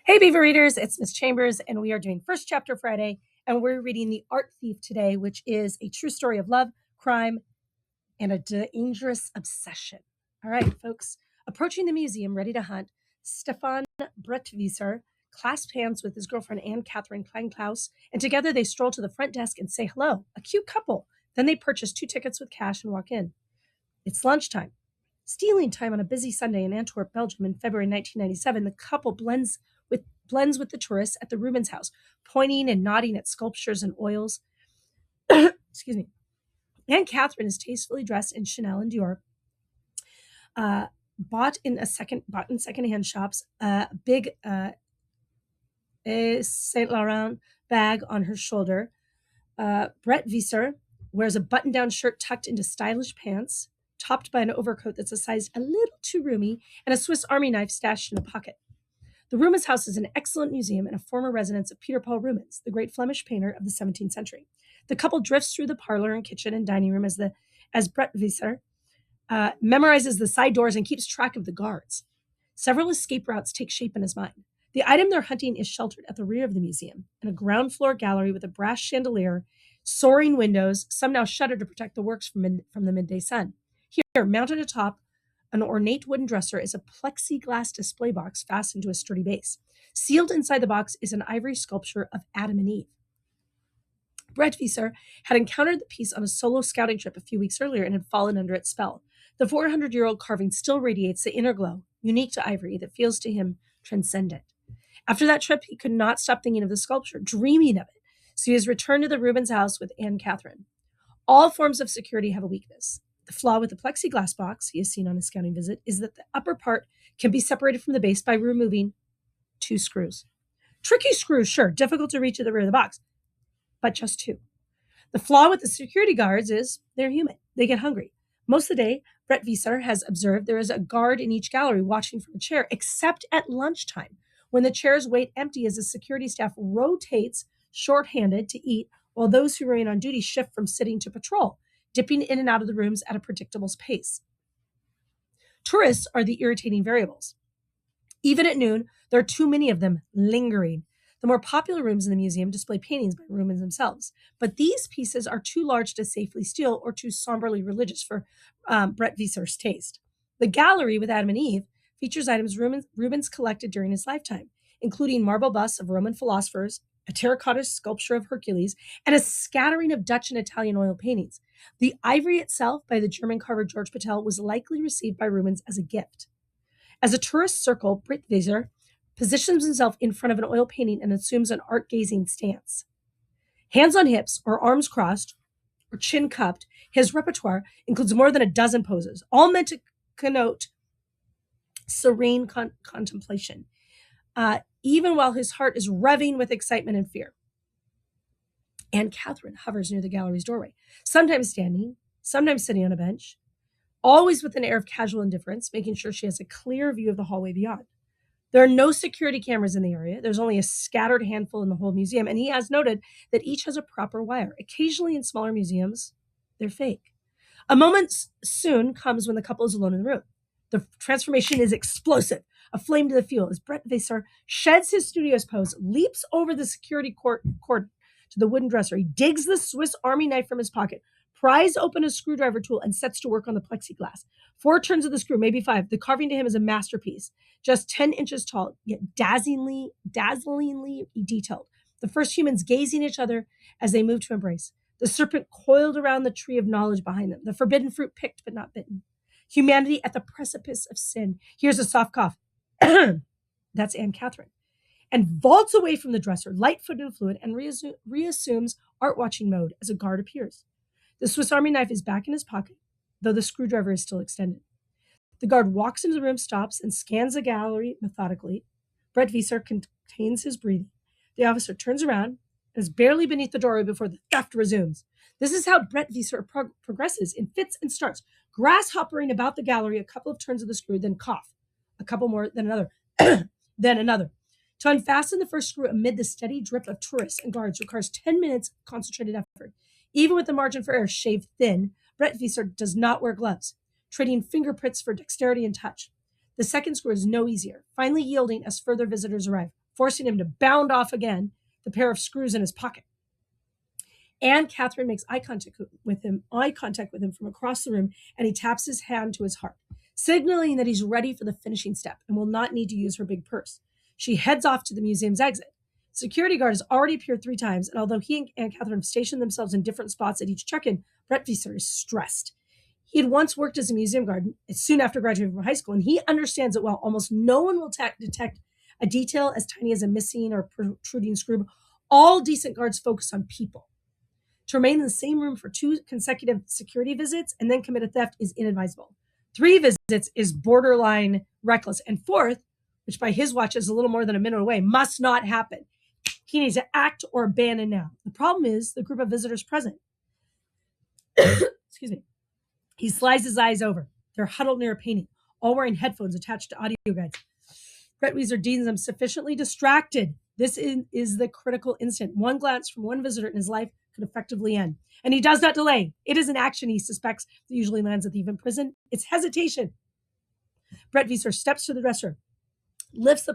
Hey, Beaver Readers, it's Miss Chambers, and we are doing First Chapter Friday, and we're reading The Art Thief today, which is a true story of love, crime, and a dangerous obsession. All right, folks. Approaching the museum, ready to hunt, Stefan Bretwieser clasped hands with his girlfriend Anne Catherine Kleinklaus, and together they stroll to the front desk and say hello, a cute couple. Then they purchase 2 tickets with cash and walk in. It's lunchtime. Stealing time on a busy Sunday in Antwerp, Belgium in February 1997, the couple blends with the tourists at the Rubens house, pointing and nodding at sculptures and oils. Excuse me. Anne Catherine is tastefully dressed in Chanel and Dior, bought in secondhand shops, a big Saint Laurent bag on her shoulder. Bretwieser wears a button-down shirt tucked into stylish pants, topped by an overcoat that's a size a little too roomy, and a Swiss Army knife stashed in a pocket. The Rubens house is an excellent museum and a former residence of Peter Paul Rubens, the great Flemish painter of the 17th century. The couple drifts through the parlor and kitchen and dining room as Bretwieser memorizes the side doors and keeps track of the guards. Several escape routes take shape in his mind. The item they're hunting is sheltered at the rear of the museum, in a ground floor gallery with a brass chandelier, soaring windows, some now shuttered to protect the works from the midday sun. Here, mounted atop an ornate wooden dresser, is a plexiglass display box fastened to a sturdy base. Sealed inside the box is an ivory sculpture of Adam and Eve. Bretwieser had encountered the piece on a solo scouting trip a few weeks earlier and had fallen under its spell. The 400-year-old carving still radiates the inner glow, unique to ivory, that feels to him transcendent. After that trip, he could not stop thinking of the sculpture, dreaming of it, so he has returned to the Rubens house with Anne Catherine. All forms of security have a weakness. The flaw with the plexiglass box he has seen on his scouting visit is that the upper part can be separated from the base by removing 2 screws. Tricky screws, sure, difficult to reach at the rear of the box, but just 2. The flaw with the security guards is they're human. They get hungry. Most of the day, Bretwieser has observed there is a guard in each gallery watching from a chair, except at lunchtime, when the chairs wait empty as the security staff rotates shorthanded to eat, while those who remain on duty shift from sitting to patrol, dipping in and out of the rooms at a predictable pace. Tourists are the irritating variables. Even at noon, there are too many of them lingering. The more popular rooms in the museum display paintings by Rubens themselves, but these pieces are too large to safely steal or too somberly religious for Bretwieser's taste. The gallery with Adam and Eve features items Rubens collected during his lifetime, including marble busts of Roman philosophers, a terracotta sculpture of Hercules, and a scattering of Dutch and Italian oil paintings. The ivory itself, by the German carver George Patel, was likely received by Rubens as a gift. As a tourist circle, Bretwieser positions himself in front of an oil painting and assumes an art-gazing stance. Hands on hips or arms crossed or chin cupped, his repertoire includes more than a dozen poses, all meant to connote serene contemplation, even while his heart is revving with excitement and fear. Anne Catherine hovers near the gallery's doorway, sometimes standing, sometimes sitting on a bench, always with an air of casual indifference, making sure she has a clear view of the hallway beyond. There are no security cameras in the area. There's only a scattered handful in the whole museum, and he has noted that each has a proper wire. Occasionally in smaller museums, they're fake. A moment soon comes when the couple is alone in the room. The transformation is explosive, a flame to the fuel, as Bretwieser sheds his studio's pose, leaps over the security cord to the wooden dresser. He digs the Swiss Army knife from his pocket, pries open a screwdriver tool, and sets to work on the plexiglass. 4 turns of the screw, maybe 5. The carving to him is a masterpiece, just 10 inches tall, yet dazzlingly detailed. The first humans gazing at each other as they move to embrace. The serpent coiled around the tree of knowledge behind them. The forbidden fruit picked but not bitten. Humanity at the precipice of sin. Here's a soft cough. That's Anne Catherine. And vaults away from the dresser, light-footed and fluid, and reassumes art-watching mode as a guard appears. The Swiss Army knife is back in his pocket, though the screwdriver is still extended. The guard walks into the room, stops, and scans the gallery methodically. Bretwieser contains his breathing. The officer turns around and is barely beneath the doorway before the theft resumes. This is how Bretwieser progresses in fits and starts, grasshoppering about the gallery a couple of turns of the screw, then cough. A couple more, then another, then another. To unfasten the first screw amid the steady drip of tourists and guards requires 10 minutes of concentrated effort. Even with the margin for error shaved thin, Bretwieser does not wear gloves, trading fingerprints for dexterity and touch. The second screw is no easier, finally yielding as further visitors arrive. forcing him to bound off again, the pair of screws in his pocket. And Catherine makes eye contact with him from across the room, and he taps his hand to his heart, signaling that he's ready for the finishing step and will not need to use her big purse. She heads off to the museum's exit. Security guard has already appeared 3 times, and although he and Catherine have stationed themselves in different spots at each check-in, Brett Visser is stressed. He had once worked as a museum guard soon after graduating from high school, and he understands that while almost no one will detect a detail as tiny as a missing or protruding screw, all decent guards focus on people. To remain in the same room for 2 consecutive security visits and then commit a theft is inadvisable. 3 visits is borderline reckless. And 4th, which by his watch is a little more than a minute away, must not happen. He needs to act or abandon now. The problem is the group of visitors present. Excuse me. He slides his eyes over. They're huddled near a painting, all wearing headphones attached to audio guides. Brett Visser deems them sufficiently distracted. This is the critical instant. One glance from one visitor in his life could effectively end. And he does not delay. It is an action he suspects that usually lands a thief in prison. It's hesitation. Brett Visser steps to the dresser, lifts the